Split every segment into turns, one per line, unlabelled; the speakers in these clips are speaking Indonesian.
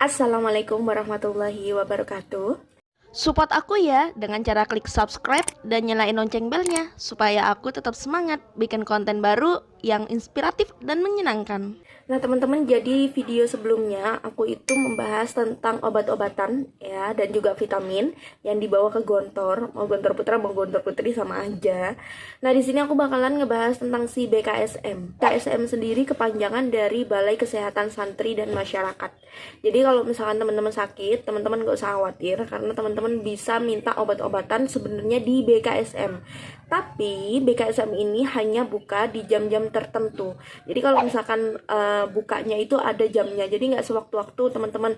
Assalamualaikum warahmatullahi wabarakatuh.
Support aku ya dengan cara klik subscribe dan nyalain lonceng belnya supaya aku tetap semangat bikin konten baru yang inspiratif dan menyenangkan.
Nah, teman-teman, jadi video sebelumnya aku itu membahas tentang obat-obatan ya dan juga vitamin yang dibawa ke Gontor. Mau Gontor Putra mau Gontor Putri sama aja. Nah, di sini aku bakalan ngebahas tentang si BKSM. BKSM sendiri kepanjangan dari Balai Kesehatan Santri dan Masyarakat. Jadi kalau misalkan teman-teman sakit, teman-teman gak usah khawatir karena teman-teman bisa minta obat-obatan sebenarnya di BKSM. Tapi BKSM ini hanya buka di jam-jam tertentu. Jadi kalau misalkan bukanya itu ada jamnya. Jadi nggak sewaktu-waktu teman-teman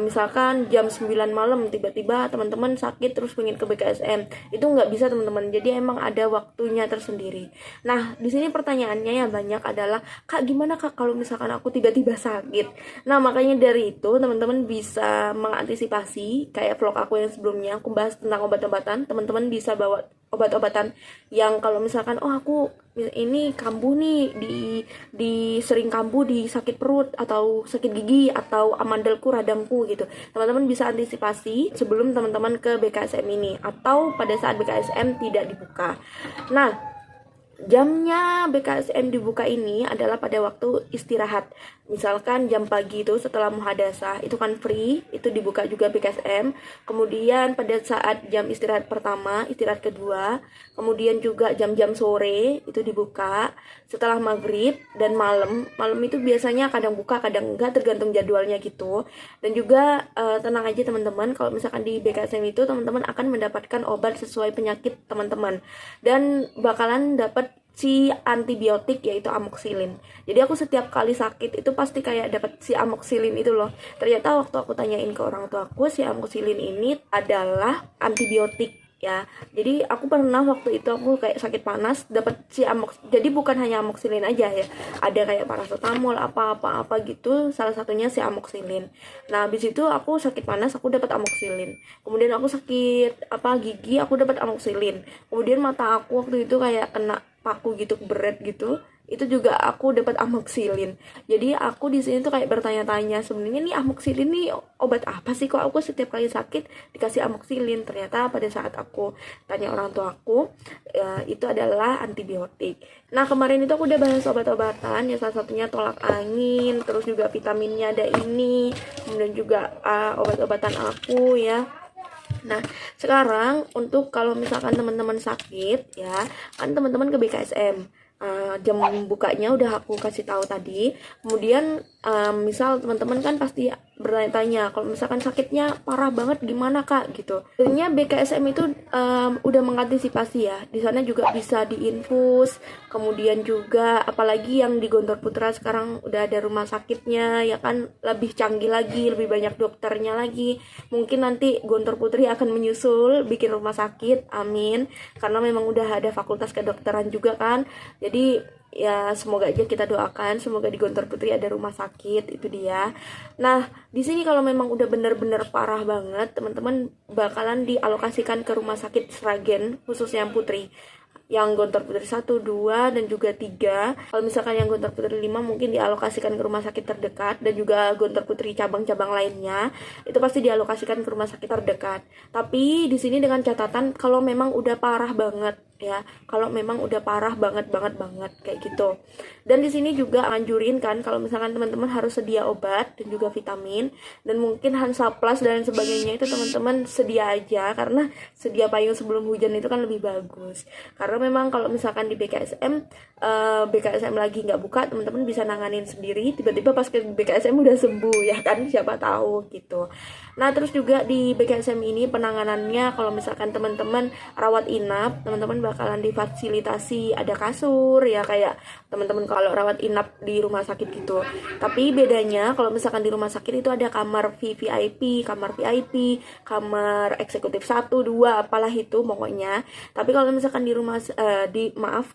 misalkan jam 9 malam tiba-tiba teman-teman sakit terus pengen ke BKSM. Itu nggak bisa teman-teman. Jadi emang ada waktunya tersendiri. Nah, di sini pertanyaannya yang banyak adalah, Kak, gimana Kak kalau misalkan aku tiba-tiba sakit? Nah, makanya dari itu teman-teman bisa mengantisipasi kayak vlog aku yang sebelumnya aku bahas tentang obat-obatan. Teman-teman bisa bawa obat-obatan yang kalau misalkan aku ini kambuh nih di sering kambuh di sakit perut atau sakit gigi atau amandalku radangku gitu, teman-teman bisa antisipasi sebelum teman-teman ke BKSM ini atau pada saat BKSM tidak dibuka. Nah, jamnya BKSM dibuka ini adalah pada waktu istirahat. Misalkan jam pagi itu setelah muhadasah itu kan free, itu dibuka juga BKSM. Kemudian pada saat jam istirahat pertama, istirahat kedua, kemudian juga jam-jam sore itu dibuka. Setelah maghrib dan malam, malam itu biasanya kadang buka, kadang enggak tergantung jadwalnya gitu. Dan juga tenang aja teman-teman, kalau misalkan di BKSM itu teman-teman akan mendapatkan obat sesuai penyakit teman-teman dan bakalan dapat si antibiotik yaitu amoxilin. Jadi aku setiap kali sakit itu pasti kayak dapat si amoxilin itu loh. Ternyata waktu aku tanyain ke orang tua aku, si amoxilin ini adalah antibiotik ya. Jadi aku pernah waktu itu aku kayak sakit panas dapat si jadi bukan hanya amoxilin aja ya. Ada kayak paracetamol apa-apa gitu, salah satunya si amoxilin. Nah, habis itu aku sakit panas aku dapat amoxilin. Kemudian aku sakit gigi aku dapat amoxilin. Kemudian mata aku waktu itu kayak kena paku gitu berat gitu, itu juga aku dapat amoxilin. Jadi aku di sini tuh kayak bertanya-tanya, sebenarnya nih amoxilin nih obat apa sih kok aku setiap kali sakit dikasih amoxilin? Ternyata pada saat aku tanya orang tua aku, itu adalah antibiotik. Nah, kemarin itu aku udah bahas obat-obatan ya, salah satunya tolak angin, terus juga vitaminnya ada ini, kemudian juga obat-obatan aku ya. Nah, sekarang untuk kalau misalkan teman-teman sakit ya, kan teman-teman ke BKSM. Jam bukanya udah aku kasih tahu tadi. Kemudian misal teman-teman kan pasti bertanya-tanya kalau misalkan sakitnya parah banget gimana Kak gitu. Sebenarnya BKSM itu udah mengantisipasi ya. Di sana juga bisa diinfus. Kemudian juga apalagi yang di Gontor Putra sekarang udah ada rumah sakitnya ya kan, lebih canggih lagi, lebih banyak dokternya lagi. Mungkin nanti Gontor Putri akan menyusul bikin rumah sakit, amin. Karena memang udah ada fakultas kedokteran juga kan. Jadi ya semoga aja kita doakan semoga di Gontor Putri ada rumah sakit, itu dia. Nah, di sini kalau memang udah bener-bener parah banget, teman-teman bakalan dialokasikan ke rumah sakit Sragen khususnya yang Putri. Yang Gontor Putri 1, 2, dan juga 3. Kalau misalkan yang Gontor Putri 5 mungkin dialokasikan ke rumah sakit terdekat, dan juga Gontor Putri cabang-cabang lainnya itu pasti dialokasikan ke rumah sakit terdekat. Tapi di sini dengan catatan kalau memang udah parah banget ya, kalau memang udah parah banget kayak gitu. Dan di sini juga anjurin kan kalau misalkan teman-teman harus sedia obat dan juga vitamin dan mungkin Hansaplast dan sebagainya itu teman-teman sedia aja, karena sedia payung sebelum hujan itu kan lebih bagus. Karena memang kalau misalkan di BKSM BKSM lagi nggak buka, teman-teman bisa nanganin sendiri, tiba-tiba pas ke BKSM udah sembuh ya kan, siapa tahu gitu. Nah, terus juga di BKSM ini penanganannya kalau misalkan teman-teman rawat inap, teman-teman bakalan difasilitasi ada kasur ya, kayak teman-teman kalau rawat inap di rumah sakit gitu. Tapi bedanya kalau misalkan di rumah sakit itu ada kamar VVIP, kamar VIP, kamar eksekutif 1, 2, apalah itu pokoknya. Tapi kalau misalkan di rumah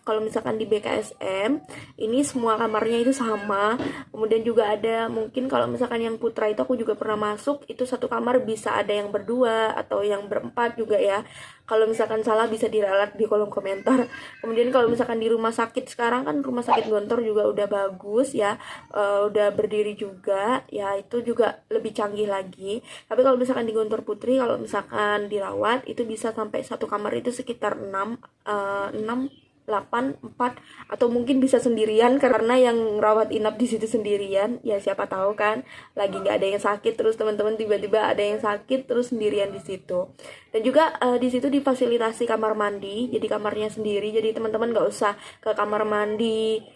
kalau misalkan di BKSM ini semua kamarnya itu sama. Kemudian juga ada mungkin kalau misalkan yang Putra itu aku juga pernah masuk, itu satu kamar bisa ada yang berdua atau yang berempat juga ya. Kalau misalkan salah bisa diralat di kolom komentar. Kemudian kalau misalkan di rumah sakit sekarang kan rumah sakit Gontor juga udah bagus ya, udah berdiri juga ya, itu juga lebih canggih lagi. Tapi kalau misalkan di Gontor Putri, kalau misalkan dirawat itu bisa sampai satu kamar itu sekitar 6 8 4 atau mungkin bisa sendirian, karena yang rawat inap di situ sendirian ya, siapa tahu kan lagi nggak ada yang sakit terus teman-teman tiba-tiba ada yang sakit terus sendirian di situ. Dan juga di situ difasilitasi kamar mandi, jadi kamarnya sendiri, jadi teman-teman nggak usah ke kamar mandi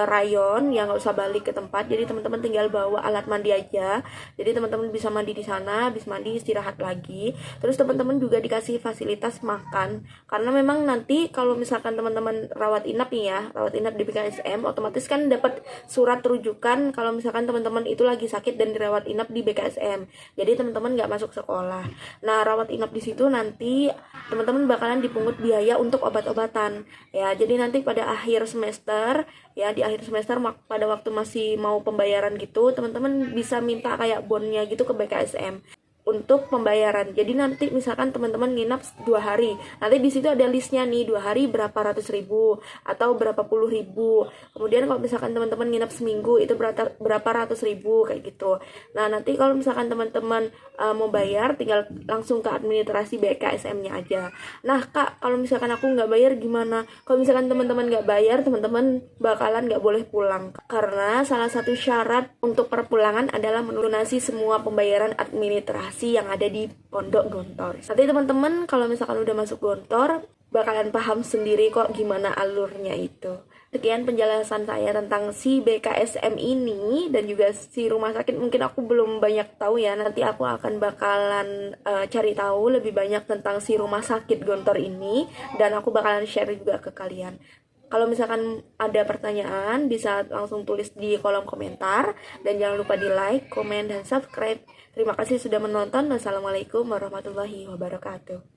rayon yang nggak usah balik ke tempat, jadi teman-teman tinggal bawa alat mandi aja, jadi teman-teman bisa mandi di sana, habis mandi istirahat lagi. Terus teman-teman juga dikasih fasilitas makan, karena memang nanti kalau misalkan teman-teman rawat inap nih ya, rawat inap di BKSM, otomatis kan dapat surat rujukan kalau misalkan teman-teman itu lagi sakit dan dirawat inap di BKSM, jadi teman-teman nggak masuk sekolah. Nah, rawat inap di situ nanti teman-teman bakalan dipungut biaya untuk obat-obatan ya, jadi nanti pada akhir semester ya, di akhir semester pada waktu masih mau pembayaran gitu, teman-teman bisa minta kayak bonnya gitu ke BKSM untuk pembayaran. Jadi nanti misalkan teman-teman nginap 2 hari, nanti di situ ada listnya nih, 2 hari berapa ratus ribu atau berapa puluh ribu. Kemudian kalau misalkan teman-teman nginap seminggu itu berapa ratus ribu kayak gitu. Nah, nanti kalau misalkan teman-teman mau bayar tinggal langsung ke administrasi BKSM-nya aja. Nah Kak, kalau misalkan aku nggak bayar gimana? Kalau misalkan teman-teman nggak bayar, teman-teman bakalan nggak boleh pulang, karena salah satu syarat untuk perpulangan adalah melunasi semua pembayaran administrasi yang ada di Pondok Gontor. Nanti teman-teman kalau misalkan udah masuk Gontor bakalan paham sendiri kok gimana alurnya itu. Sekian penjelasan saya tentang si BKSM ini dan juga si rumah sakit. Mungkin aku belum banyak tahu ya, nanti aku akan bakalan cari tahu lebih banyak tentang si rumah sakit Gontor ini, dan aku bakalan share juga ke kalian. Kalau misalkan ada pertanyaan bisa langsung tulis di kolom komentar, dan jangan lupa di like, komen, dan subscribe. Terima kasih sudah menonton. Wassalamualaikum warahmatullahi wabarakatuh.